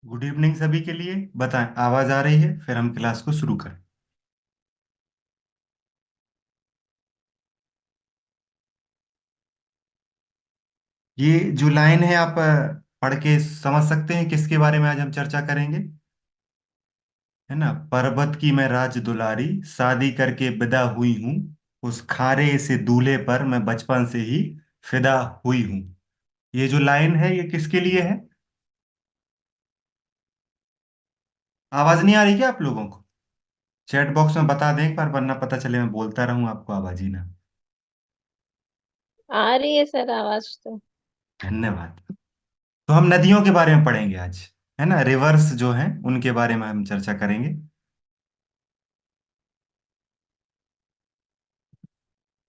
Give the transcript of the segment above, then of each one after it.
Good evening सभी के लिए। बताएं, आवाज आ रही है? फिर हम क्लास को शुरू करें। ये जो लाइन है, आप पढ़ के समझ सकते हैं किसके बारे में आज हम चर्चा करेंगे? है ना, पर्वत की मैं राज दुलारी, शादी करके विदा हुई हूँ। उस खारे से दूल्हे पर मैं बचपन से ही फिदा हुई हूँ। ये जो लाइन है, ये किसके लिए है? आवाज नहीं आ रही क्या आप लोगों को? चैट बॉक्स में बता दें एक बार, वरना पता चले मैं बोलता रहूं, आपको आवाज ही ना। आ रही है सर आवाज तो। धन्यवाद। तो हम नदियों के बारे में पढ़ेंगे आज। है ना, रिवर्स जो हैं उनके बारे में हम चर्चा करेंगे।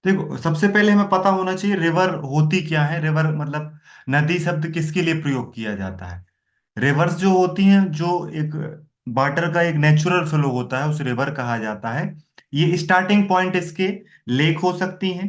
देखो, सबसे पहले हमें पता होना चाहिए रिवर होती क्या है। रिवर मतलब नदी शब्द किसके लिए प्रयोग किया जाता है? रिवर्स जो होती हैं, जो एक वाटर का एक नेचुरल फ्लो होता है, उस रिवर कहा जाता है। ये स्टार्टिंग पॉइंट इसके लेक हो सकती हैं,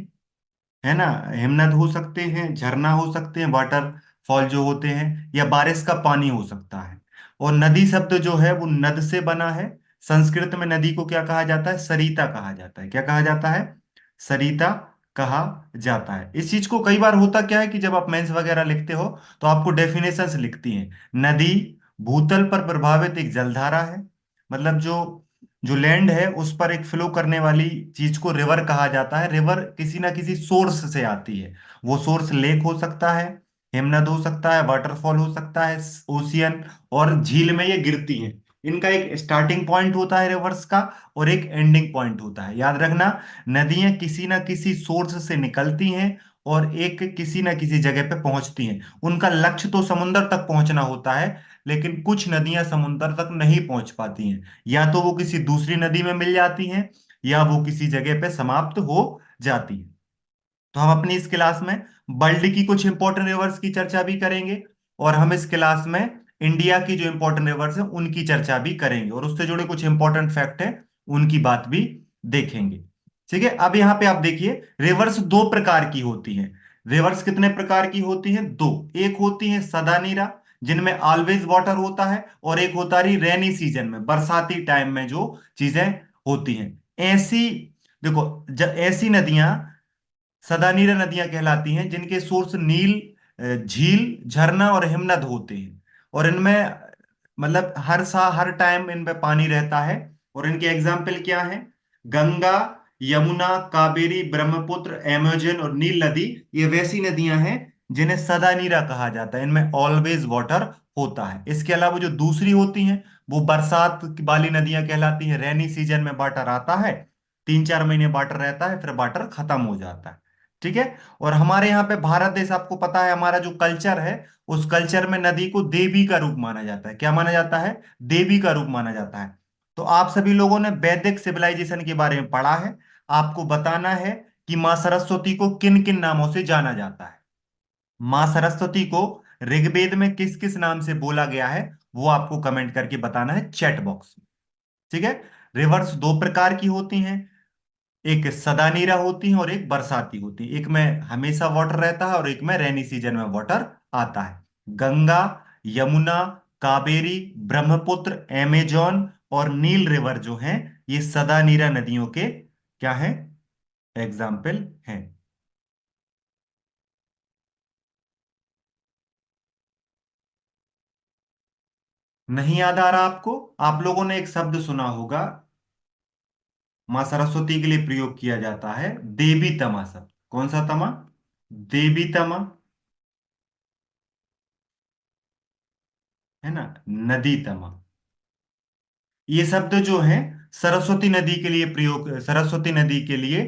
है ना, हिमनद हो सकते हैं, झरना हो सकते हैं, वाटरफॉल जो होते हैं, या बारिश का पानी हो सकता है। और नदी शब्द जो है वो नद से बना है। संस्कृत में नदी को क्या कहा जाता है? सरिता कहा जाता है। क्या कहा जाता है? सरिता कहा जाता है। इस चीज को कई बार होता क्या है कि जब आप मेंस वगैरह लिखते हो तो आपको डेफिनेशंस लिखती हैं। नदी भूतल पर प्रभावित एक जलधारा है। मतलब जो जो लैंड है उस पर एक फ्लो करने वाली चीज को रिवर कहा जाता है। रिवर किसी ना किसी सोर्स से आती है। वो सोर्स लेक हो सकता है, हिमनद हो सकता है, वाटरफॉल हो सकता है, ओशियन, और झील में ये गिरती है। इनका एक स्टार्टिंग पॉइंट होता है रिवर्स का, और एक एंडिंग पॉइंट होता है। याद रखना, नदियां किसी ना किसी सोर्स से निकलती हैं और एक किसी ना किसी जगह पे पहुंचती हैं। उनका लक्ष्य तो समुद्र तक पहुंचना होता है, लेकिन कुछ नदियां समुद्र तक नहीं पहुंच पाती हैं। या तो वो किसी दूसरी नदी में मिल जाती हैं, या वो किसी जगह पे समाप्त हो जाती हैं। तो हम अपनी इस क्लास में वर्ल्ड की कुछ इंपॉर्टेंट रिवर्स की चर्चा भी करेंगे, और हम इस क्लास में इंडिया की जो इंपॉर्टेंट रिवर्स है उनकी चर्चा भी करेंगे, और उससे जुड़े कुछ इंपॉर्टेंट फैक्ट है उनकी बात भी देखेंगे। ठीक है, अब यहाँ पे आप देखिए, रिवर्स दो प्रकार की होती हैं। रिवर्स कितने प्रकार की होती हैं? दो। एक होती है सदा नीरा, जिनमें ऑलवेज वाटर होता है, और एक होता है रेनी सीजन में, बरसाती टाइम में जो चीजें होती हैं। ऐसी, देखो, ऐसी नदियां सदानीरा नदियां कहलाती हैं जिनके सोर्स नील, झील, झरना और हिमनद होते हैं। और इनमें मतलब हर टाइम इनमें पानी रहता है। और इनके एग्जाम्पल क्या हैं? गंगा, यमुना, कावेरी, ब्रह्मपुत्र, अमेजन और नील नदी, ये वैसी नदियां हैं जिन्हें सदानीरा कहा जाता है। इनमें ऑलवेज वाटर होता है। इसके अलावा जो दूसरी होती हैं, वो बरसात वाली नदियां कहलाती हैं। रेनी सीजन में वाटर आता है, 3-4 महीने वाटर रहता है, फिर वाटर खत्म हो जाता है। ठीक है। और हमारे यहाँ पे भारत देश, आपको पता है हमारा जो कल्चर है, उस कल्चर में नदी को देवी का रूप माना जाता है। क्या माना जाता है? देवी का रूप माना जाता है। तो आप सभी लोगों ने वैदिक सिविलाइजेशन के बारे में पढ़ा है। आपको बताना है कि माँ सरस्वती को किन किन नामों से जाना जाता है। माँ सरस्वती को ऋग्वेद में किस किस नाम से बोला गया है, वो आपको कमेंट करके बताना है चैट बॉक्स में। ठीक है। रिवर्स दो प्रकार की होती हैं, एक सदानीरा होती है और एक बरसाती होती है। एक में हमेशा वाटर रहता है और एक में रेनी सीजन में वाटर आता है। गंगा, यमुना, कावेरी, ब्रह्मपुत्र, एमेजॉन और नील रिवर जो हैं, ये सदानीरा नदियों के क्या हैं? एग्जाम्पल हैं। नहीं याद आ रहा आपको? आप लोगों ने एक शब्द सुना होगा, मां सरस्वती के लिए प्रयोग किया जाता है, देवी तमा शब्द। कौन सा तमा? देवी तमा, है ना, नदी तमा। ये शब्द जो है सरस्वती नदी के लिए प्रयोग, सरस्वती नदी के लिए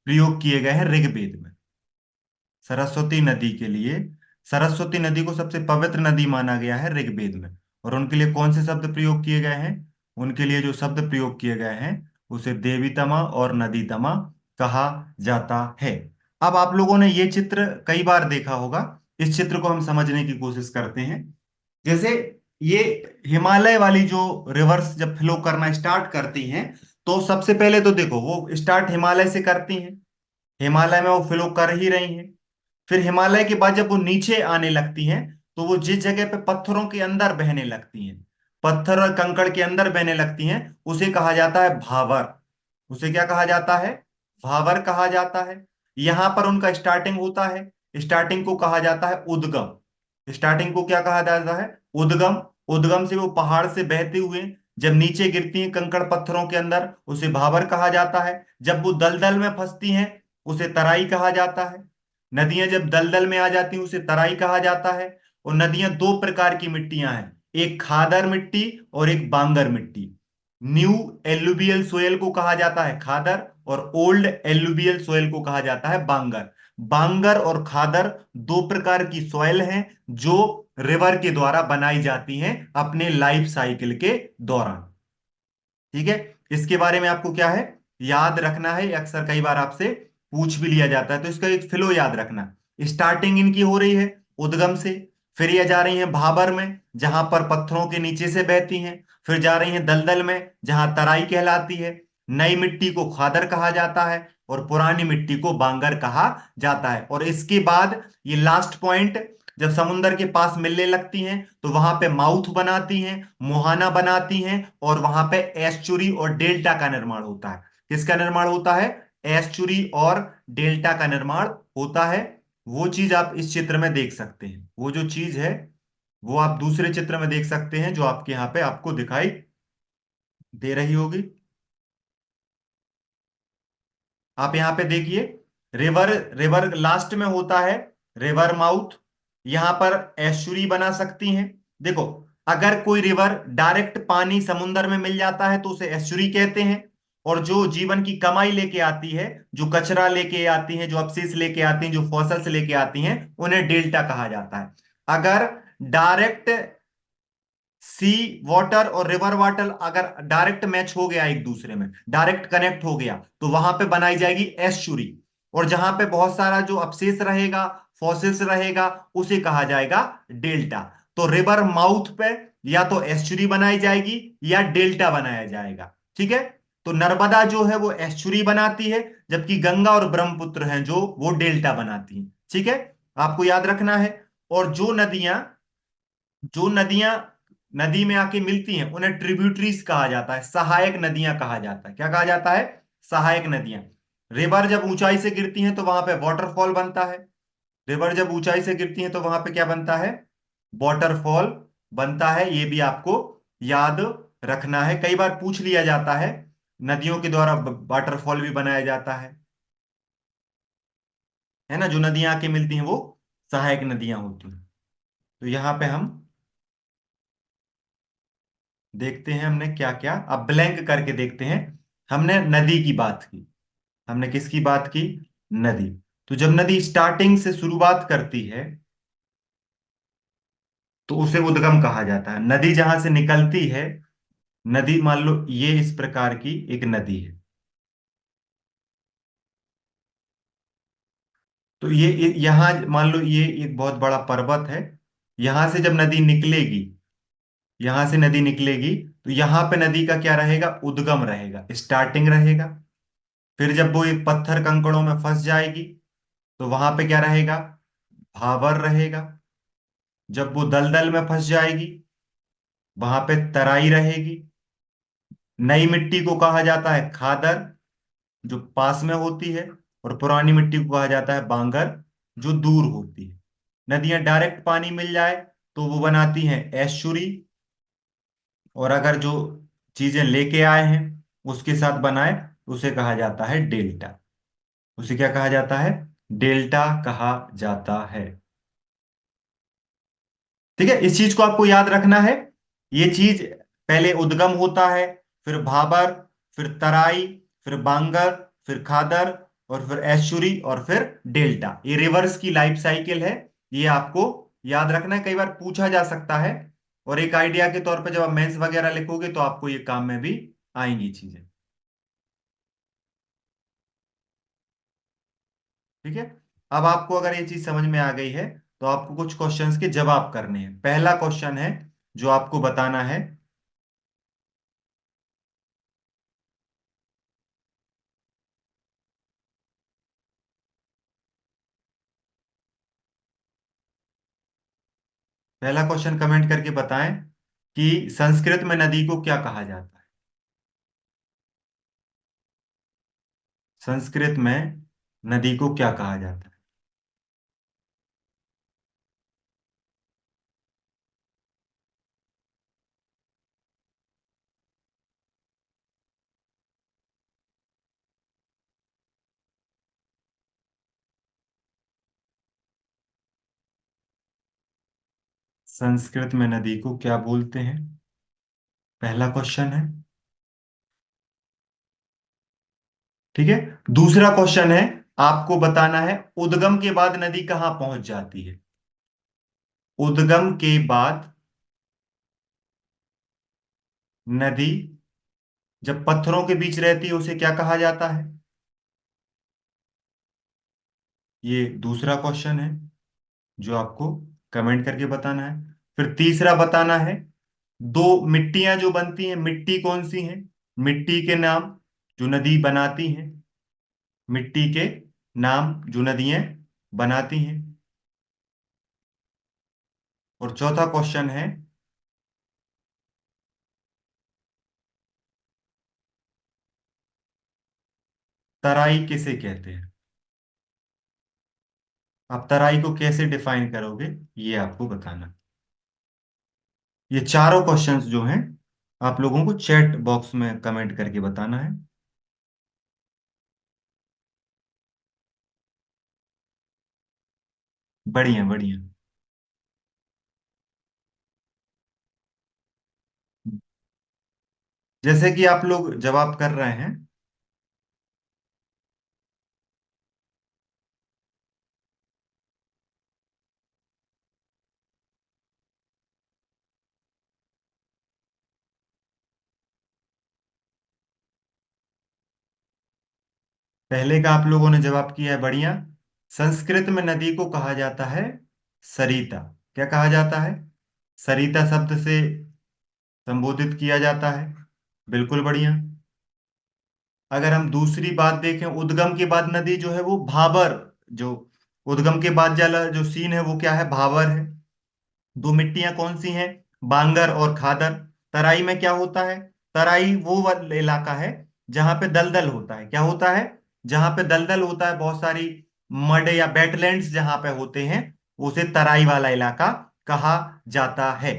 प्रयोग किए गए हैं ऋग्वेद में। सरस्वती नदी के लिए, सरस्वती नदी को सबसे पवित्र नदी माना गया है ऋग्वेद में। और उनके लिए कौन से शब्द प्रयोग किए गए हैं? उनके लिए जो शब्द प्रयोग किए गए हैं उसे देवीतमा और नदीतमा कहा जाता है। अब आप लोगों ने ये चित्र कई बार देखा होगा। इस चित्र को हम समझने की कोशिश करते हैं। जैसे ये हिमालय वाली जो रिवर्स जब फ्लो करना स्टार्ट करती हैं, तो सबसे पहले तो देखो, वो स्टार्ट हिमालय से करती हैं, हिमालय में वो फ्लो कर ही रही हैं। फिर हिमालय के बाद जब वो नीचे आने लगती हैं, तो वो जिस जगह पे पत्थरों के अंदर बहने लगती हैं, पत्थर और कंकड़ के अंदर बहने लगती हैं, उसे कहा जाता है भावर। उसे क्या कहा जाता है? भावर कहा जाता है। यहां पर उनका स्टार्टिंग होता है, स्टार्टिंग को कहा जाता है उद्गम। स्टार्टिंग को क्या कहा जाता है? उद्गम। उद्गम से वो पहाड़ से बहते हुए जब नीचे गिरती हैं कंकड़ पत्थरों के अंदर, उसे भावर कहा जाता है। जब वो दलदल में फंसती हैं, उसे तराई कहा जाता है। नदियां जब दलदल में आ जाती हैं, उसे तराई कहा जाता है। और नदियां दो प्रकार की मिट्टियां हैं, एक खादर मिट्टी और एक बांगर मिट्टी। न्यू एलुवियल सोयल को कहा जाता है खादर, और ओल्ड एलुवियल सोयल को कहा जाता है बांगर। बांगर और खादर दो प्रकार की सॉइल हैं जो रिवर के द्वारा बनाई जाती हैं अपने लाइफ साइकिल के दौरान। ठीक है। इसके बारे में आपको क्या है, याद रखना है। अक्सर कई बार आपसे पूछ भी लिया जाता है, तो इसका एक फ्लो याद रखना। स्टार्टिंग इनकी हो रही है उद्गम से, फिर ये जा रही हैं भाबर में जहां पर पत्थरों के नीचे से बहती हैं, फिर जा रही हैं दलदल में जहां तराई कहलाती है। नई मिट्टी को खादर कहा जाता है और पुरानी मिट्टी को बांगर कहा जाता है। और इसके बाद ये लास्ट पॉइंट, जब समुंदर के पास मिलने लगती हैं तो वहां पे माउथ बनाती हैं, मुहाना बनाती हैं, और वहां पे एस्चुरी और डेल्टा का निर्माण होता है। किसका निर्माण होता है? एस्चुरी और डेल्टा का निर्माण होता है। वो चीज आप इस चित्र में देख सकते हैं, वो जो चीज है वो आप दूसरे चित्र में देख सकते हैं, जो आपके यहाँ पे आपको दिखाई दे रही होगी। आप यहाँ पे देखिए, रिवर, रिवर लास्ट में होता है रिवर माउथ। यहां पर एस्चुरी बना सकती हैं। देखो, अगर कोई रिवर डायरेक्ट पानी समुंदर में मिल जाता है तो उसे एस्चुरी कहते हैं। और जो जीवन की कमाई लेके आती है, जो कचरा लेके आती हैं, जो अपशिष्ट लेके आती हैं, जो फॉसल्स लेके आती हैं, उन्हें डेल्टा कहा जाता है। अगर डायरेक्ट सी वाटर और रिवर वाटर अगर डायरेक्ट मैच हो गया, एक दूसरे में डायरेक्ट कनेक्ट हो गया, तो वहां पे बनाई जाएगी एस्चुरी। और जहां पे बहुत सारा जो अवशेष रहेगा, फॉसिल्स रहेगा, उसे कहा जाएगा डेल्टा। तो रिवर माउथ पे या तो एस्चुरी बनाई जाएगी या डेल्टा बनाया जाएगा। ठीक है। तो नर्मदा जो है वो एस्चुरी बनाती है, जबकि गंगा और ब्रह्मपुत्र हैं जो वो डेल्टा बनाती हैं। ठीक है, आपको याद रखना है। और जो नदियां नदी में आके मिलती हैं उन्हें ट्रिब्यूटरीज कहा जाता है, सहायक नदियां कहा जाता है। क्या कहा जाता है? सहायक नदियां। रिवर जब ऊंचाई से गिरती हैं तो वहां पे वाटरफॉल बनता है। रिवर जब ऊंचाई से गिरती हैं तो वहां पे क्या बनता है? वाटरफॉल बनता है। ये भी आपको याद रखना है, कई बार पूछ लिया जाता है। नदियों के द्वारा वाटरफॉल भी बनाया जाता है ना। जो नदियां आके मिलती हैं वो सहायक नदियां होती हैं। तो यहाँ पे हम देखते हैं हमने क्या क्या, अब ब्लैंक करके देखते हैं। हमने नदी की बात की। हमने किसकी बात की? नदी। तो जब नदी स्टार्टिंग से शुरुआत करती है तो उसे उद्गम कहा जाता है। नदी जहां से निकलती है, नदी मान लो ये इस प्रकार की एक नदी है, तो ये यहां मान लो ये एक बहुत बड़ा पर्वत है। यहां से जब नदी निकलेगी, यहां से नदी निकलेगी, तो यहां पे नदी का क्या रहेगा? उद्गम रहेगा, स्टार्टिंग रहेगा। फिर जब वो एक पत्थर कंकड़ों में फंस जाएगी तो वहां पे क्या रहेगा? भावर रहेगा। जब वो दलदल में फंस जाएगी, वहां पे तराई रहेगी। नई मिट्टी को कहा जाता है खादर, जो पास में होती है। और पुरानी मिट्टी को कहा जाता है बांगर, जो दूर होती है। नदियां डायरेक्ट पानी मिल जाए तो वो बनाती हैं एस्चुरी। और अगर जो चीजें लेके आए हैं उसके साथ बनाए, तो उसे कहा जाता है डेल्टा। उसे क्या कहा जाता है? डेल्टा कहा जाता है। ठीक है, इस चीज को आपको याद रखना है। ये चीज, पहले उद्गम होता है, फिर भाबर, फिर तराई, फिर बांगर, फिर खादर, और फिर एश्चुरी, और फिर डेल्टा। ये रिवर्स की लाइफ साइकिल है। ये आपको याद रखना है, कई बार पूछा जा सकता है। और एक आइडिया के तौर पे जब आप मेंस वगैरह लिखोगे तो आपको ये काम में भी आएंगी चीजें। ठीक है। अब आपको अगर ये चीज समझ में आ गई है तो आपको कुछ क्वेश्चंस के जवाब करने हैं। पहला क्वेश्चन है जो आपको बताना है, पहला क्वेश्चन कमेंट करके बताएं कि संस्कृत में नदी को क्या कहा जाता है। संस्कृत में नदी को क्या कहा जाता है। संस्कृत में नदी को क्या बोलते हैं, पहला क्वेश्चन है। ठीक है। दूसरा क्वेश्चन है, आपको बताना है उद्गम के बाद नदी कहां पहुंच जाती है। उद्गम के बाद नदी जब पत्थरों के बीच रहती है उसे क्या कहा जाता है। ये दूसरा क्वेश्चन है जो आपको कमेंट करके बताना है। फिर तीसरा बताना है, दो मिट्टियां जो बनती हैं, मिट्टी कौन सी हैं, मिट्टी के नाम जो नदी बनाती हैं, मिट्टी के नाम जो नदियां बनाती हैं। और चौथा क्वेश्चन है, तराई किसे कहते हैं। आप तराई को कैसे डिफाइन करोगे, ये आपको बताना। ये चारों क्वेश्चंस जो हैं आप लोगों को चैट बॉक्स में कमेंट करके बताना है। बढ़िया बढ़िया। जैसे कि आप लोग जवाब कर रहे हैं, पहले का आप लोगों ने जवाब किया है, बढ़िया। संस्कृत में नदी को कहा जाता है सरिता। क्या कहा जाता है, सरिता शब्द से संबोधित किया जाता है। बिल्कुल बढ़िया। अगर हम दूसरी बात देखें, उद्गम के बाद नदी जो है वो भाबर, जो उद्गम के बाद वाला जो सीन है वो क्या है, भाबर है। दो मिट्टियां कौन सी हैं, बांगर और खादर। तराई में क्या होता है, तराई वो वाला इलाका है जहां पे दलदल होता है। क्या होता है, जहां पे दलदल होता है, बहुत सारी मड या वेटलैंड्स जहां पे होते हैं, उसे तराई वाला इलाका कहा जाता है।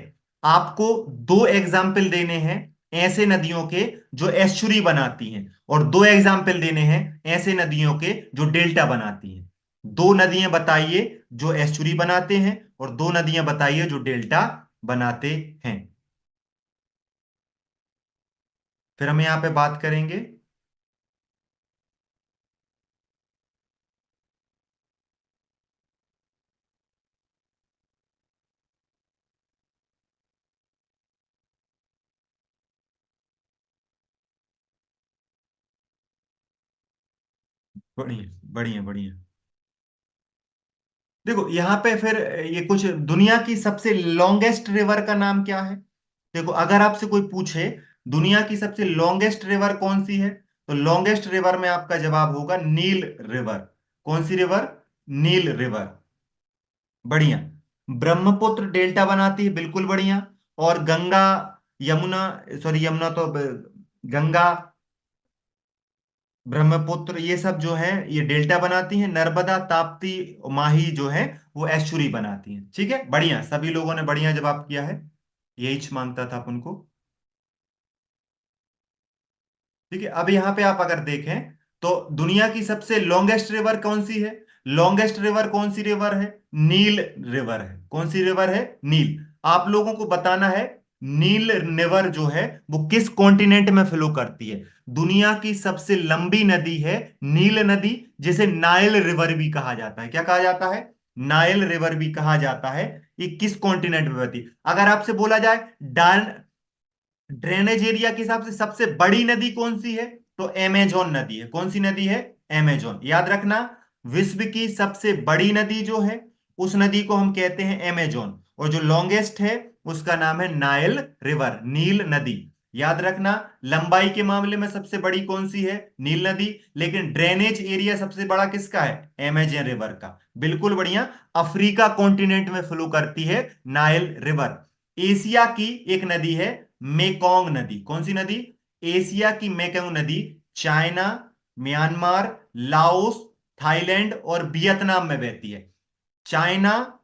आपको दो एग्जाम्पल देने हैं ऐसे नदियों के जो एस्चुरी बनाती हैं, और दो एग्जाम्पल देने हैं ऐसे नदियों के जो डेल्टा बनाती हैं। दो नदियां बताइए जो एस्चुरी बनाते हैं, और दो नदियां बताइए जो डेल्टा बनाते हैं। फिर हम यहां पे बात करेंगे। बढ़िया बढ़िया बढ़िया। देखो यहाँ पे फिर ये कुछ, दुनिया की सबसे लॉन्गेस्ट रिवर का नाम क्या है। देखो अगर आपसे कोई पूछे दुनिया की सबसे लॉन्गेस्ट रिवर कौन सी है, तो लॉन्गेस्ट रिवर में आपका जवाब होगा नील रिवर। कौन सी रिवर, नील रिवर। बढ़िया। ब्रह्मपुत्र डेल्टा बनाती है, बिल्कुल बढ़िया। और गंगा, यमुना, सॉरी यमुना तो गंगा, ब्रह्मपुत्र ये सब जो है ये डेल्टा बनाती हैं। नर्मदा, ताप्ती, माही जो है वो एस्चुरी बनाती हैं। ठीक है, बढ़िया, सभी लोगों ने बढ़िया जवाब किया है। यही मांगता था अपन को। ठीक है, अब यहाँ पे आप अगर देखें तो दुनिया की सबसे लॉन्गेस्ट रिवर कौन सी है, लॉन्गेस्ट रिवर कौन सी रिवर है, नील रिवर है। कौन सी रिवर है, नील। आप लोगों को बताना है नील रिवर जो है वो किस कॉन्टिनेंट में फ्लो करती है। दुनिया की सबसे लंबी नदी है नील नदी, जिसे नाइल रिवर भी कहा जाता है। क्या कहा जाता है, नाइल रिवर भी कहा जाता है। ये किस कॉन्टिनेंट में बहती है। अगर आपसे बोला जाए डान ड्रेनेज एरिया के हिसाब से सबसे बड़ी नदी कौन सी है, तो एमेजॉन नदी है। कौन सी नदी है, एमेजॉन। याद रखना, विश्व की सबसे बड़ी नदी जो है उस नदी को हम कहते हैं एमेजॉन, और जो लॉन्गेस्ट है उसका नाम है नाइल रिवर, नील नदी। याद रखना, लंबाई के मामले में सबसे बड़ी कौन सी है? नील नदी। लेकिन ड्रेनेज एरिया सबसे बड़ा किसका है? अमेजन रिवर का। बिल्कुल बढ़िया। अफ्रीका कॉन्टिनेंट में फ्लो करती है नाइल रिवर। एशिया की एक नदी है मेकोंग नदी। कौन सी नदी? एशिया की मेकोंग नदी चाइना, म्यांमार, लाओस, थाईलैंड और वियतनाम में बहती है। चाइना,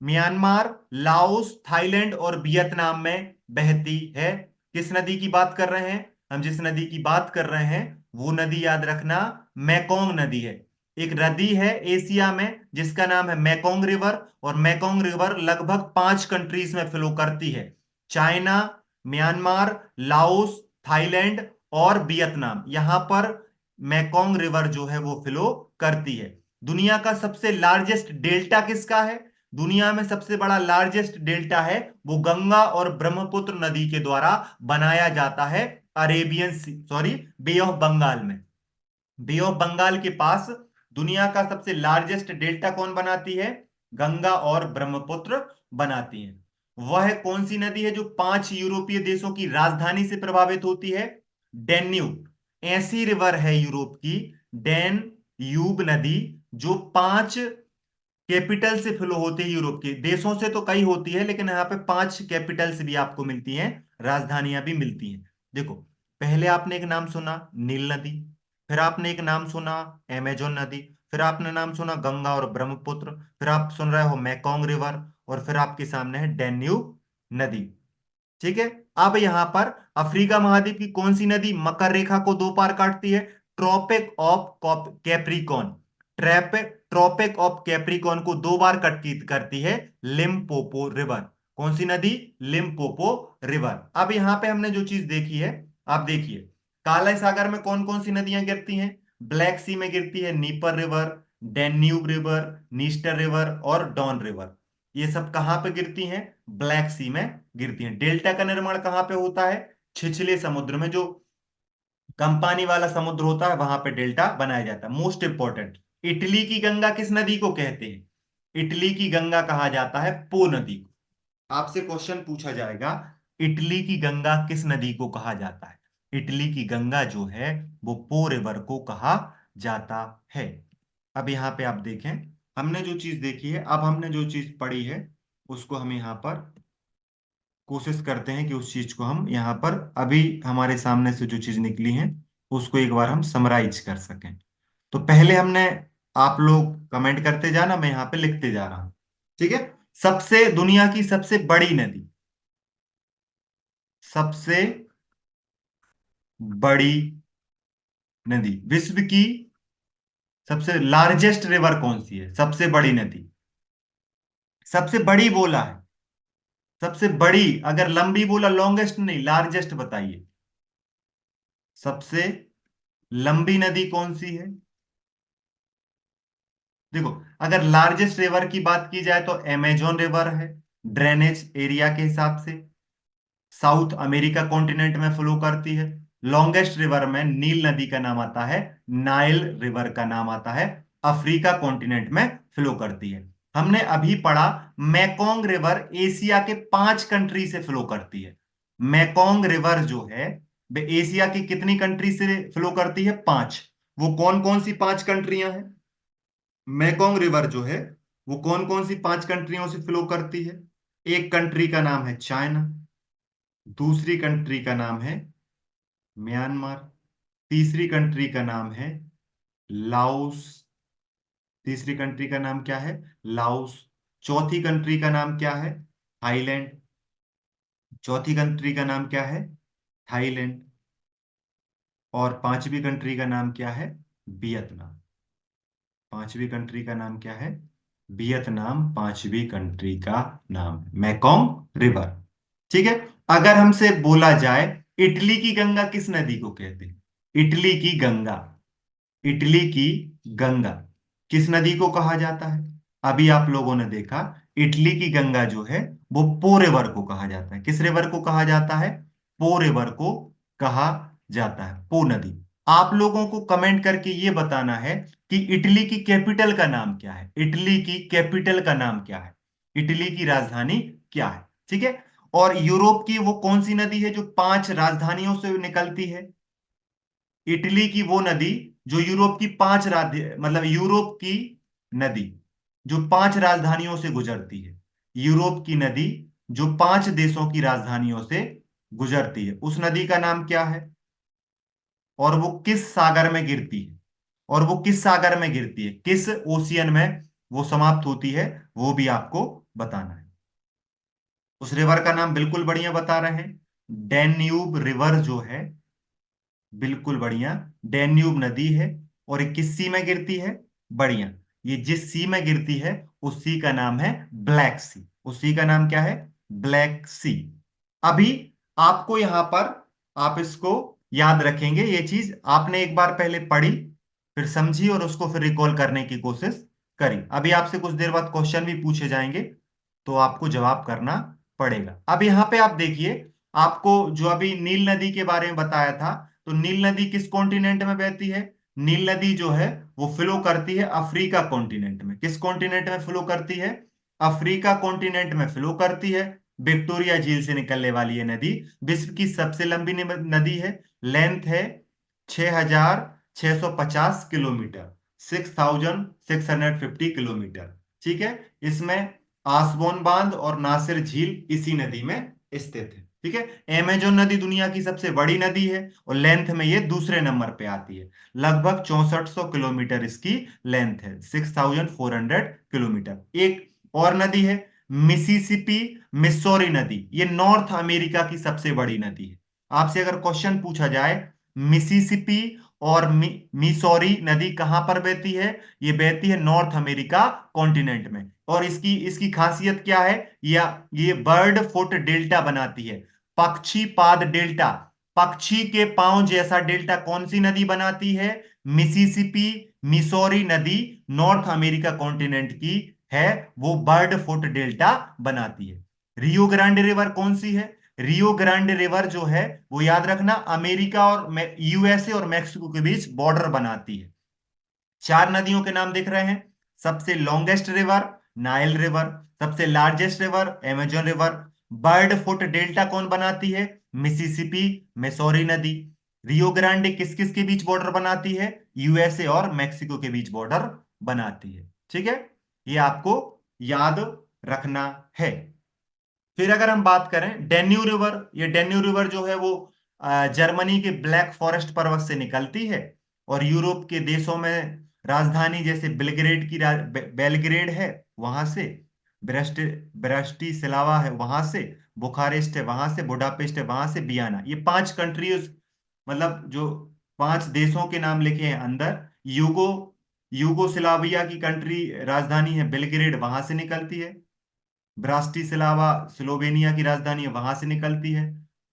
म्यांमार, लाओस, थाईलैंड और वियतनाम में बहती है। किस नदी की बात कर रहे हैं? हम जिस नदी की बात कर रहे हैं वो नदी याद रखना मैकोंग नदी है। एक नदी है एशिया में जिसका नाम है मैकोंग रिवर, और मैकोंग रिवर लगभग 5 कंट्रीज में फ्लो करती है। चाइना, म्यांमार, लाओस, थाईलैंड और वियतनाम, यहां पर मैकोंग रिवर जो है वो फ्लो करती है। दुनिया का सबसे लार्जेस्ट डेल्टा किसका है? दुनिया में सबसे बड़ा लार्जेस्ट डेल्टा है वो गंगा और ब्रह्मपुत्र नदी के द्वारा बनाया जाता है Arabian sea, sorry, bay of Bengal में। बे ऑफ बंगाल के पास दुनिया का सबसे लार्जेस्ट डेल्टा कौन बनाती है? गंगा और ब्रह्मपुत्र बनाती है। वह कौन सी नदी है जो 5 यूरोपीय देशों की राजधानी से प्रभावित होती है? डेन्यूब। ऐसी रिवर है यूरोप की, डैन यूब नदी, जो 5 कैपिटल से फ्लो होते हैं। यूरोप के देशों से तो कई होती है, लेकिन यहाँ पे 5 कैपिटल से भी आपको मिलती हैं, राजधानियां भी मिलती हैं। देखो, पहले आपने एक नाम सुना नील नदी, फिर आपने एक नाम सुना अमेजोन नदी, फिर आपने नाम सुना गंगा और ब्रह्मपुत्र, फिर आप सुन रहे हो मैकोंग रिवर, और फिर आपके सामने है डेन्यूब नदी। ठीक है। अब यहां पर अफ्रीका महाद्वीप की कौन सी नदी मकर रेखा को दो पार काटती है? Tropic of Capricorn. Tropic of Capricorn को दो बार कट करती है लिम्पोपो रिवर। कौन सी नदी? Limpopo river. अब यहां पे हमने जो चीज देखी है, आप देखिए, काले सागर में कौन कौन सी नदियां गिरती हैं? ब्लैक सी में गिरती है Dnieper river, Danube river, Dniester river और डॉन रिवर। ये सब कहां पे गिरती हैं? ब्लैक सी में गिरती हैं। डेल्टा का निर्माण कहां पे होता है? छिछले समुद्र में, जो कम पानी वाला समुद्र होता है वहां पे डेल्टा बनाया जाता है। मोस्ट इंपॉर्टेंट, इटली की गंगा किस नदी को कहते हैं? इटली की गंगा कहा जाता है पो नदी को। आपसे क्वेश्चन पूछा जाएगा, इटली की गंगा किस नदी को कहा जाता है? इटली की गंगा जो है वो पो रिवर को कहा जाता है। अब यहाँ पे आप देखें, हमने जो चीज देखी है, अब हमने जो चीज पढ़ी है उसको हम यहाँ पर कोशिश करते हैं कि उस चीज को हम यहाँ पर अभी हमारे सामने से जो चीज निकली है उसको एक बार हम समराइज कर सकें। तो पहले हमने, आप लोग कमेंट करते जाना, मैं यहाँ पे लिखते जा रहा हूं। ठीक है। सबसे दुनिया की सबसे बड़ी नदी, सबसे बड़ी नदी, विश्व की सबसे लार्जेस्ट रिवर कौन सी है? सबसे बड़ी नदी, सबसे बड़ी बोला है, सबसे बड़ी। अगर लंबी बोला, लॉन्गेस्ट नहीं, लार्जेस्ट बताइए। सबसे लंबी नदी कौन सी है? देखो, अगर लार्जेस्ट रिवर की बात की जाए तो अमेजोन रिवर है, ड्रेनेज एरिया के हिसाब से साउथ अमेरिका कॉन्टिनेंट में फ्लो करती है। लॉन्गेस्ट रिवर में नील नदी का नाम आता है, नाइल रिवर का नाम आता है, अफ्रीका कॉन्टिनेंट में फ्लो करती है। हमने अभी पढ़ा मैकोंग रिवर एशिया के 5 कंट्री से फ्लो करती है। मैकोंग रिवर जो है वे एशिया की कितनी कंट्री से फ्लो करती है? 5। वो कौन कौन सी 5 कंट्रियां हैं? मैकोंग रिवर जो है वो कौन कौन सी 5 कंट्रियों से फ्लो करती है? एक कंट्री का नाम है चाइना, दूसरी कंट्री का नाम है म्यांमार, तीसरी कंट्री का नाम है लाओस, तीसरी कंट्री का नाम क्या है? लाओस। चौथी कंट्री का नाम क्या है? थाईलैंड। चौथी कंट्री का नाम क्या है? थाईलैंड। और पांचवी कंट्री का नाम क्या है? वियतनाम। पांचवी कंट्री का नाम क्या है? वियतनाम पांचवी कंट्री का नाम है, मैकोंग रिवर। ठीक है। अगर हमसे बोला जाए इटली की गंगा किस नदी को कहते हैं? इटली की गंगा, इटली की गंगा किस नदी को कहा जाता है? अभी आप लोगों ने देखा, इटली की गंगा जो है वो पो रिवर को कहा जाता है। किस रिवर को कहा जाता है? पो रिवर को कहा जाता है, पो नदी। आप लोगों को कमेंट करके ये बताना है कि इटली की कैपिटल का नाम क्या है? इटली की कैपिटल का नाम क्या है? इटली की राजधानी क्या है? ठीक है। और यूरोप की वो कौन सी नदी है जो 5 राजधानियों से निकलती है? इटली की वो नदी जो यूरोप की 5 मतलब यूरोप की नदी जो 5 राजधानियों से गुजरती है। यूरोप की नदी जो 5 देशों की राजधानियों से गुजरती है, उस नदी का नाम क्या है? और वो किस सागर में गिरती है? और वो किस सागर में गिरती है, किस ओशियन में वो समाप्त होती है, वो भी आपको बताना है। उस रिवर का नाम बिल्कुल बढ़िया बता रहे हैं, डैन्यूब रिवर जो है, बिल्कुल बढ़िया। डैन्यूब नदी है। और ये किस सी में गिरती है? बढ़िया। ये जिस सी में गिरती है उस सी का नाम है ब्लैक सी। उस सी का नाम क्या है? ब्लैक सी। अभी आपको यहां पर, आप इसको याद रखेंगे, ये चीज आपने एक बार पहले पढ़ी, फिर समझी और उसको फिर रिकॉल करने की कोशिश करी। अभी आपसे कुछ देर बाद क्वेश्चन भी पूछे जाएंगे, तो आपको जवाब करना पड़ेगा। अब यहाँ पे आप देखिए, आपको जो अभी नील नदी के बारे में बताया था, तो नील नदी किस कॉन्टिनेंट में बहती है? नील नदी जो है वो फ्लो करती है अफ्रीका कॉन्टिनेंट में। किस कॉन्टिनेंट में फ्लो करती है? अफ्रीका कॉन्टिनेंट में फ्लो करती है। विक्टोरिया झील से निकलने वाली ये नदी विश्व की सबसे लंबी नदी है। लेंथ है 6,650 किलोमीटर, 6,650 किलोमीटर। ठीक है। इसमें आसबोन बांध और नासिर झील इसी नदी में स्थित है। ठीक है। अमेजोन नदी दुनिया की सबसे बड़ी नदी है और लेंथ में ये दूसरे नंबर पे आती है। लगभग 6400 किलोमीटर इसकी लेंथ है, 6400 किलोमीटर। एक और नदी है मिसिसिपी, मिसौरी नदी। ये नॉर्थ अमेरिका की सबसे बड़ी नदी है। आपसे अगर क्वेश्चन पूछा जाए मिसिसिपी और मिसौरी नदी कहां पर बहती है, ये बहती है नॉर्थ अमेरिका कॉन्टिनेंट में। और इसकी इसकी खासियत क्या है? या ये बर्ड फुट डेल्टा बनाती है, पक्षी पाद डेल्टा। पक्षी के पांव जैसा डेल्टा कौन सी नदी बनाती है? मिसिसिपी, मिसौरी नदी नॉर्थ अमेरिका कॉन्टिनेंट की है, वो बर्ड फुट डेल्टा बनाती है। रियो ग्रांडे रिवर कौन सी है? रियो ग्रांडे रिवर जो है वो याद रखना अमेरिका और यूएसए और मैक्सिको के बीच बॉर्डर बनाती है। 4 नदियों के नाम दिख रहे हैं। सबसे लॉन्गेस्ट रिवर नाइल रिवर, सबसे largest river Amazon river. Bird foot delta कौन बनाती है? मिसिसिपी, मिसौरी नदी। रियो ग्रांडे किस किस के बीच बॉर्डर बनाती है? यूएसए और मैक्सिको के बीच बॉर्डर बनाती है। ठीक है। ये आपको याद रखना है। फिर अगर हम बात करें डेन्यू रिवर, ये डेन्यू रिवर जो है वो जर्मनी के ब्लैक फॉरेस्ट पर्वत से निकलती है और यूरोप के देशों में राजधानी जैसे बेलग्रेड की बेलग्रेड है वहां से, ब्रेस्ट ब्रेस्टिस्लावा है वहां से, बुखारेस्ट है वहां से, बुडापेस्ट है वहां से, वियना, ये 5 कंट्रीज, मतलब जो 5 देशों के नाम लिखे हैं अंदर। यूगो यूगोस्लाविया की कंट्री राजधानी है बेलग्रेड, वहां से निकलती है। ब्रास्टिस्लावा स्लोवेनिया की राजधानी है, वहां से निकलती है।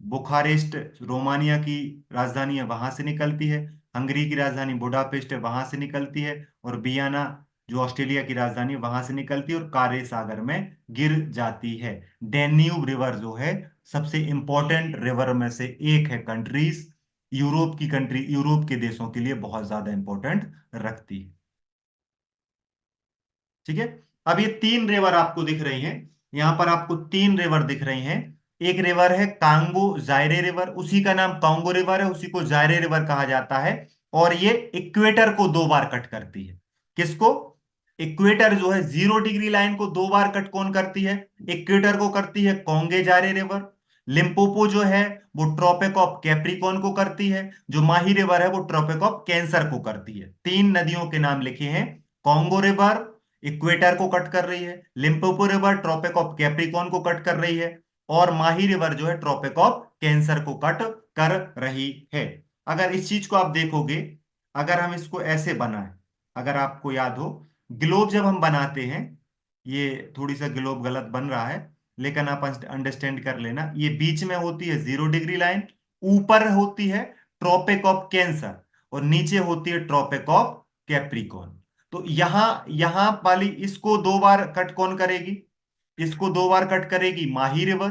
बुखारेस्ट रोमानिया की राजधानी है, वहां से निकलती है। हंगरी की राजधानी बुडापेस्ट है, वहां से निकलती है। और वियना जो ऑस्ट्रेलिया की राजधानी है वहां से निकलती है और कार्य सागर में गिर जाती है। डेन्यूब रिवर जो है सबसे इंपॉर्टेंट रिवर में से एक है। कंट्रीज, यूरोप की कंट्री, यूरोप के देशों के लिए बहुत ज्यादा इंपॉर्टेंट रखती है। ठीक है। अब ये 3 रिवर आपको दिख रही हैं, यहां पर आपको 3 रिवर दिख रही हैं। एक रिवर है कांगो जायरे रिवर, उसी का नाम कांगो रिवर है, उसी को जायरे रिवर कहा जाता है। और ये इक्वेटर को 2 बार कट करती है। किसको? इक्वेटर जो है 0 डिग्री लाइन को 2 बार कट कौन करती है? इक्वेटर को करती है कोंगे जारे रिवर। लिम्पोपो जो है वो ट्रॉपिक ऑफ कैप्रिकॉर्न को करती है। जो माही रिवर है वो ट्रॉपिक ऑफ कैंसर को करती है। 3 नदियों के नाम लिखे हैं। कॉन्गो रिवर इक्वेटर को कट कर रही है, Limpopo river Tropic of Capricorn को कट कर रही है, और माही रिवर जो है ट्रॉपिक ऑफ कैंसर को कट कर रही है। अगर इस चीज को आप देखोगे, अगर हम इसको ऐसे बनाएं, अगर आपको याद हो, ग्लोब जब हम बनाते हैं, ये थोड़ी सा ग्लोब गलत बन रहा है, लेकिन आप अंडरस्टैंड कर लेना, ये बीच में होती है 0 डिग्री लाइन, ऊपर होती है ट्रॉपिक ऑफ कैंसर और नीचे होती है ट्रॉपिक ऑफ कैप्रिकॉर्न। तो यहां यहां वाली इसको 2 बार कट कौन करेगी? इसको 2 बार कट करेगी माही रिवर।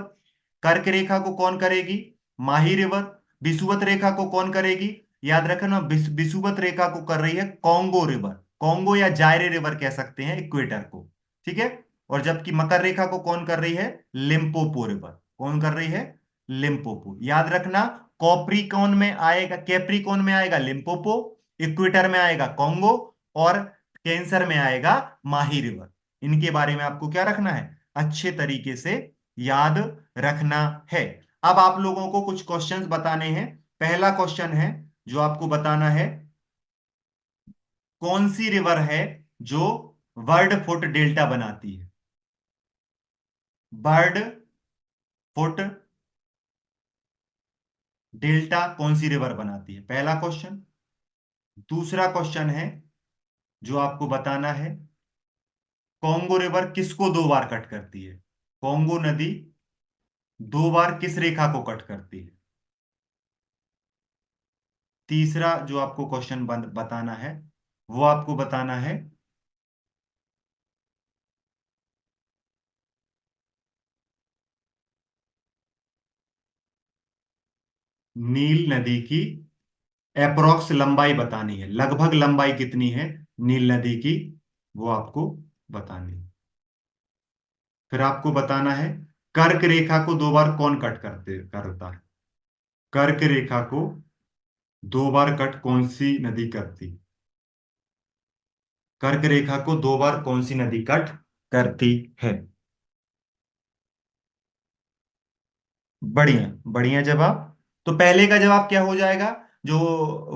कर्क रेखा को कौन करेगी? माही रिवर। विषुवत रेखा को कौन करेगी? याद रखना, विषुवत रेखा को कर रही है कॉन्गो रिवर, कॉन्गो या जायरे रिवर कह सकते हैं इक्वेटर को। ठीक है। और जबकि मकर रेखा को कौन कर रही है? Limpopo river. कौन कर रही है? लिम्पोपो। याद रखना, कॉप्रिकॉन में आएगा, कैप्रिकॉन में आएगा लिम्पोपो, इक्वेटर में आएगा कॉन्गो, और कैंसर में आएगा माही रिवर। इनके बारे में आपको क्या रखना है? अच्छे तरीके से याद रखना है। अब आप लोगों को कुछ क्वेश्चंस बताने हैं। पहला क्वेश्चन है जो आपको बताना है, कौन सी रिवर है जो बर्ड फुट डेल्टा बनाती है? बर्ड फुट डेल्टा कौन सी रिवर बनाती है? पहला क्वेश्चन। दूसरा क्वेश्चन है जो आपको बताना है, कॉन्गो रिवर किसको दो बार कट करती है? कॉन्गो नदी दो बार किस रेखा को कट करती है? तीसरा जो आपको क्वेश्चन बताना है, वो आपको बताना है, नील नदी की अप्रोक्स लंबाई बतानी है, लगभग लंबाई कितनी है नील नदी की, वो आपको बतानी है। फिर आपको बताना है, कर्क रेखा को दो बार कौन कट करता है? कर्क रेखा को दो बार कट कौन सी नदी करती? कर्क रेखा को दो बार कौन सी नदी कट करती है? बढ़िया बढ़िया जवाब। तो पहले का जवाब क्या हो जाएगा? जो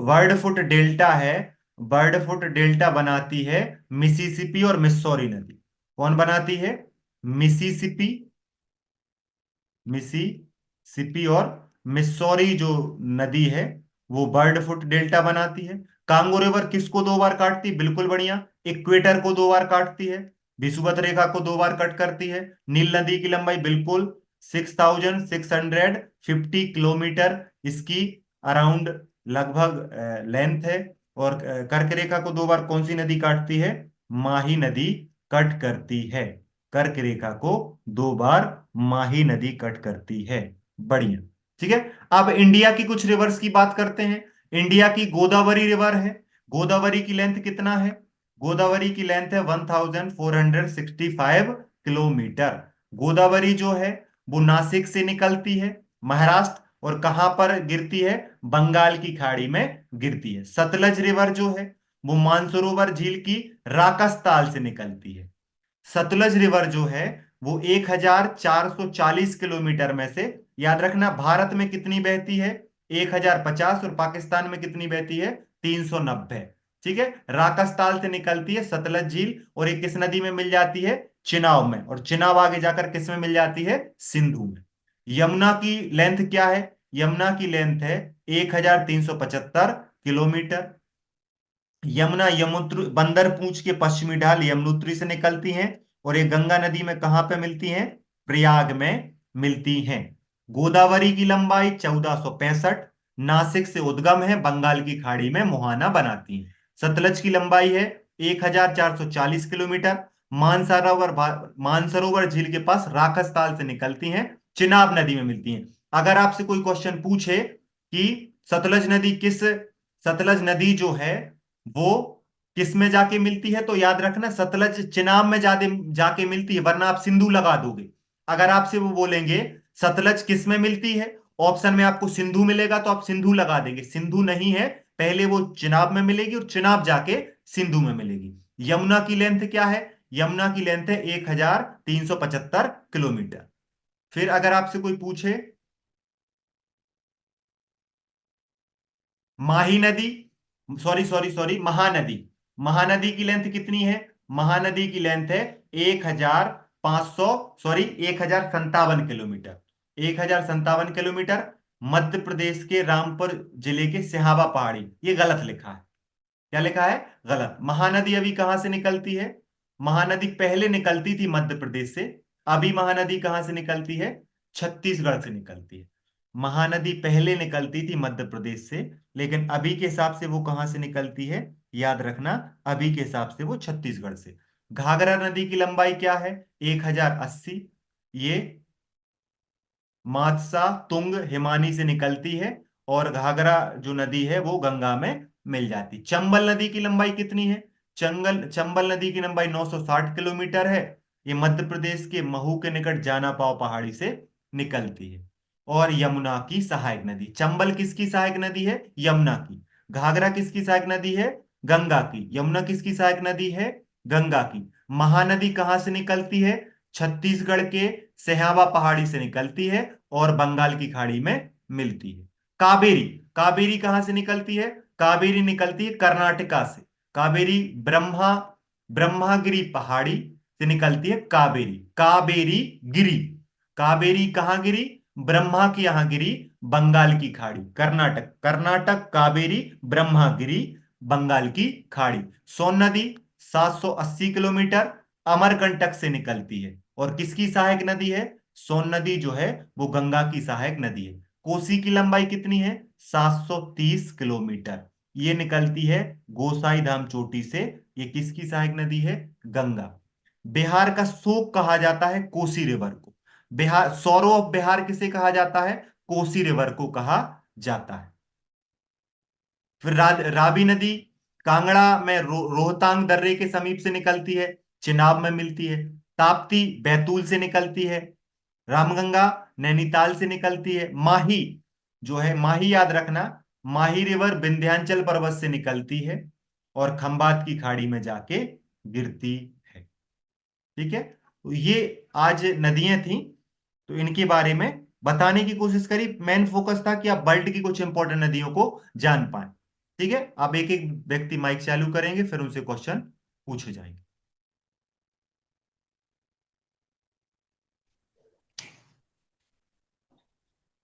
वर्ड फुट डेल्टा है, वर्ड फुट डेल्टा बनाती है मिसिसिपी और मिस्सौरी नदी। कौन बनाती है? मिसिसिपी, मिसिसिपी और मिस्सौरी जो नदी है, वो बर्ड फुट डेल्टा बनाती है। कांगो रिवर किसको दो बार काटती? बिल्कुल बढ़िया, इक्वेटर को दो बार काटती है, विषुवत रेखा को दो बार कट करती है। नील नदी की लंबाई बिल्कुल 6650 किलोमीटर इसकी अराउंड लगभग लेंथ है। और कर्क रेखा को दो बार कौन सी नदी काटती है? माही नदी कट करती है। कर्क रेखा को दो बार माही नदी कट करती है। बढ़िया। ठीक है, अब इंडिया की कुछ रिवर्स की बात करते हैं। इंडिया की गोदावरी रिवर है। गोदावरी की लेंथ कितना है? गोदावरी की लेंथ है 1465 किलोमीटर। गोदावरी जो है वो नासिक से निकलती है महाराष्ट्र, और कहां पर गिरती है? बंगाल की खाड़ी में गिरती है। सतलज रिवर जो है वो मानसरोवर झील की राकस ताल से निकलती है। सतलज रिवर जो है वो 1440 किलोमीटर में से, याद रखना, भारत में कितनी बहती है? 1050, और पाकिस्तान में कितनी बहती है? 390। ठीक है, राकसताल से निकलती है सतलज झील, और ये किस नदी में मिल जाती है? चिनाब में, और चिनाब आगे जाकर किस में मिल जाती है? सिंधु में। यमुना की लेंथ क्या है? यमुना की लेंथ है 1375 किलोमीटर। यमुना यमुत्र बंदर पूंछ के पश्चिमी ढाल यमुनोत्री से निकलती हैं, और ये गंगा नदी में कहां पे मिलती हैं? प्रयाग में मिलती हैं। गोदावरी की लंबाई 1465, नासिक से उद्गम है, बंगाल की खाड़ी में मुहाना बनाती है। सतलज की लंबाई है 1440 किलोमीटर, मानसरोवर मानसरोवर झील के पास राकस ताल से निकलती हैं, चिनाब नदी में मिलती हैं। अगर आपसे कोई क्वेश्चन पूछे कि सतलज नदी किस, सतलज नदी जो है वो किस में जाके मिलती है, तो याद रखना सतलज चिनाब में जाके जाके मिलती है, वरना आप सिंधु लगा दोगे। अगर आपसे वो बोलेंगे सतलज किस में मिलती है, ऑप्शन में आपको सिंधु मिलेगा तो आप सिंधु लगा देंगे। सिंधु नहीं है, पहले वो चिनाब में मिलेगी और चिनाब जाके सिंधु में मिलेगी। यमुना की लेंथ क्या है? यमुना की लेंथ है 1375 किलोमीटर। फिर अगर आपसे कोई पूछे माही नदी, sorry sorry sorry, Mahanadi, Mahanadi की लेंथ कितनी है? महानदी की लेंथ है 1500, sorry 1057 kilometre. 1057 kilometre. Madhya Pradesh के रामपुर जिले के सिहावा पहाड़ी, ये गलत लिखा है। क्या लिखा है? गलत। महानदी अभी कहां से निकलती है? महानदी पहले निकलती थी मध्य प्रदेश से, अभी महानदी कहां से निकलती है? छत्तीसगढ़ से निकलती है। महानदी पहले निकलती थी मध्य प्रदेश से, लेकिन अभी के हिसाब से वो कहां से निकलती है? याद रखना, अभी के हिसाब से वो छत्तीसगढ़ से। घाघरा नदी की लंबाई क्या है? 1080। ये मात्सा तुंग हिमानी से निकलती है, और घाघरा जो नदी है वो गंगा में मिल जाती। चंबल नदी की लंबाई कितनी है? चंबल नदी की लंबाई 960 किलोमीटर है। ये मध्य प्रदेश के महू के निकट जाना पाव पहाड़ी से निकलती है। और यमुना की सहायक नदी। चंबल किसकी सहायक नदी है? यमुना की। घाघरा किसकी सहायक नदी है? गंगा की। यमुना किसकी सहायक नदी है? गंगा की। महानदी कहाँ से निकलती है? छत्तीसगढ़ के सह्यावा पहाड़ी से निकलती है और बंगाल की खाड़ी में मिलती है। कावेरी। कावेरी कहाँ से निकलती है? कावेरी निकलती है कर्नाटका से। कावेरी ब्रह्मागिरी पहाड़ी से निकलती है कावेरी। कावेरी गिरी। कावेरी कहाँ गिरी? ब्रह्मा की यहां गिरी, बंगाल की खाड़ी। कर्नाटक। कर्नाटक कावेरी ब्रह्मागिरी बंगाल की खाड़ी। सोन नदी 780 किलोमीटर अमरकंटक से निकलती है और किसकी सहायक नदी है? सोन नदी जो है वो गंगा की सहायक नदी है। कोसी की लंबाई कितनी है? 730 किलोमीटर। ये निकलती है गोसाई धाम चोटी से। ये किसकी सहायक नदी है? गंगा। बिहार का शोक कहा जाता है कोसी रिवर को। बिहार, सौरो ऑफ बिहार किसे कहा जाता है? कोसी रिवर को कहा जाता है। फिर रावी नदी कांगड़ा में रोहतांग दर्रे के समीप से निकलती है, चिनाब में मिलती है। ताप्ती बैतूल से निकलती है। रामगंगा नैनीताल से निकलती है। माही जो है, माही याद रखना, माही रिवर विंध्याचल पर्वत से निकलती है और खंबात की खाड़ी में जाके गिरती है। ठीक है, तो ये आज नदियां थी, तो इनके बारे में बताने की कोशिश करी। मेन फोकस था कि आप वर्ल्ड की कुछ इंपॉर्टेंट नदियों को जान पाए। ठीक है, आप एक एक व्यक्ति माइक चालू करेंगे, फिर उनसे क्वेश्चन पूछे जाएंगे।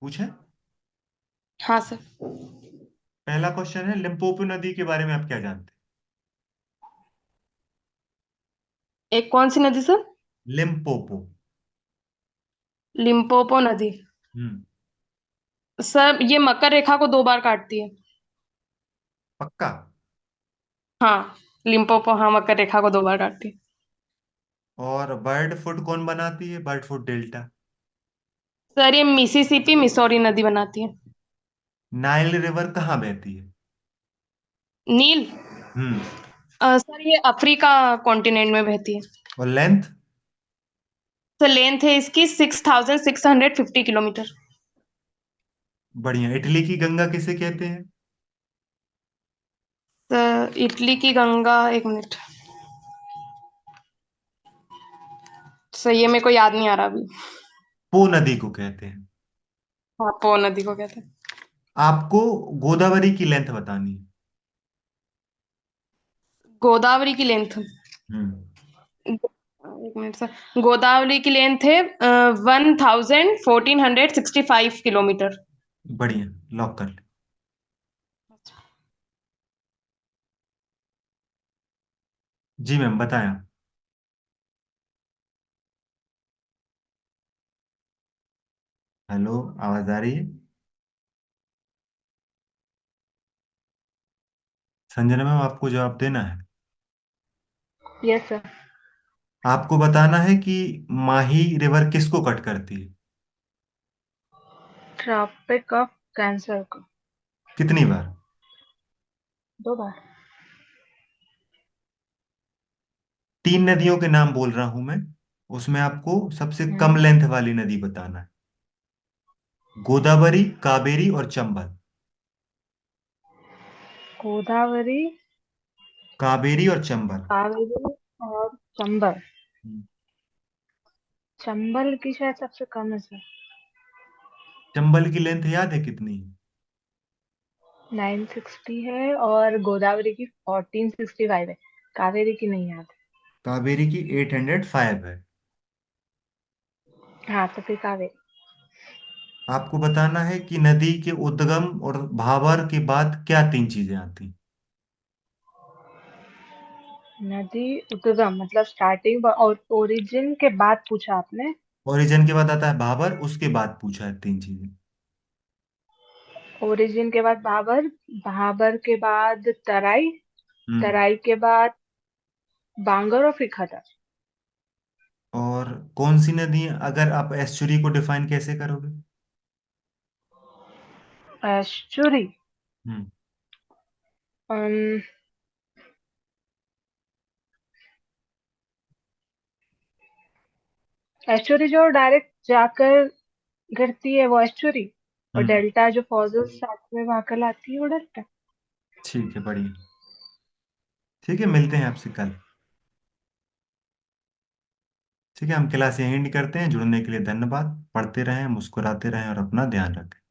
पूछें। हाँ सर। पहला क्वेश्चन है, लिम्पोपो नदी के बारे में आप क्या जानते एक कौन सी नदी सर? हैं? लिम्पोपो। लिम्पोपो नदी। हम्म। सर ये मकर रेखा को 2 बार काटती है। पक्का? हाँ, लिम्पोपो हाँ मकर रेखा को 2 बार काटती है। और बर्ड फुट कौन बनाती है? Bird foot delta. सर ये मिसिसिपी मिसौरी नदी बनाती है। नाइल रिवर कहाँ बहती है? नील। हम्म। सर ये अफ्रीका कॉन्टिनेंट में बहती है। और लेंथ? सर लेंथ है इसकी 6650 किलोमीटर। बढ़िया। इटली की गंगा किसे कहते हैं? सर इटली की गंगा, एक मिनट सर ये मेरे को याद नहीं आ रहा अभी। पो नदी को कहते हैं। हाँ पो नदी को कहते हैं। आपको गोदावरी की लेंथ बतानी है। गोदावरी की लेंथ, हम्म। एक मिनट सर, गोदावरी की लेंथ है 1465 किलोमीटर। बढ़िया, लॉक कर ले। जी मैम, बताया। हेलो, आवाज आ रही है? संजना मैम, आपको जवाब देना है। Yes sir. आपको बताना है कि माही रिवर किसको कट करती है? ट्रॉपिक ऑफ कैंसर को। कितनी बार? 2 बार। 3 नदियों के नाम बोल रहा हूं मैं, उसमें आपको सबसे कम हम्म। लेंथ वाली नदी बताना है। गोदावरी, कावेरी और चंबल। गोदावरी, कावेरी और चंबल। कावेरी और चंबल। हम्म। चंबल की शायद सबसे कम है सर। चंबल की लेंथ याद है कितनी है? 960 है और गोदावरी की 1465 है। कावेरी की नहीं याद। कावेरी की 805 है। हाँ तो फिर कावेरी। आपको बताना है कि नदी के उद्गम और भाबर के बाद क्या 3 चीजें आती हैं? नदी उद्गम मतलब स्टार्टिंग और ओरिजिन के बाद पूछा आपने। ओरिजिन के बाद आता है भाबर, उसके बाद पूछा है 3 चीजें। ओरिजिन के बाद भाबर, भाबर के बाद तराई, हम्म। तराई के बाद बांगर और फिर खतर। और कौन सी नदी, अगर आप एस्चुरी को डिफाइन कैसे करोगे? एस्चुरी। हम्म। एस्चुरी जो डायरेक्ट जाकर गिरती है वो एस्चुरी, और हम्म। डेल्टा जो फॉजल साथ में वहां कल आती है वो डेल्टा। ठीक है, बढ़िया। ठीक है, मिलते हैं आपसे कल। ठीक है, हम क्लास यहीं एंड करते हैं। जुड़ने के लिए धन्यवाद। पढ़ते रहें, मुस्कुराते रहें और अपना ध्यान रखें।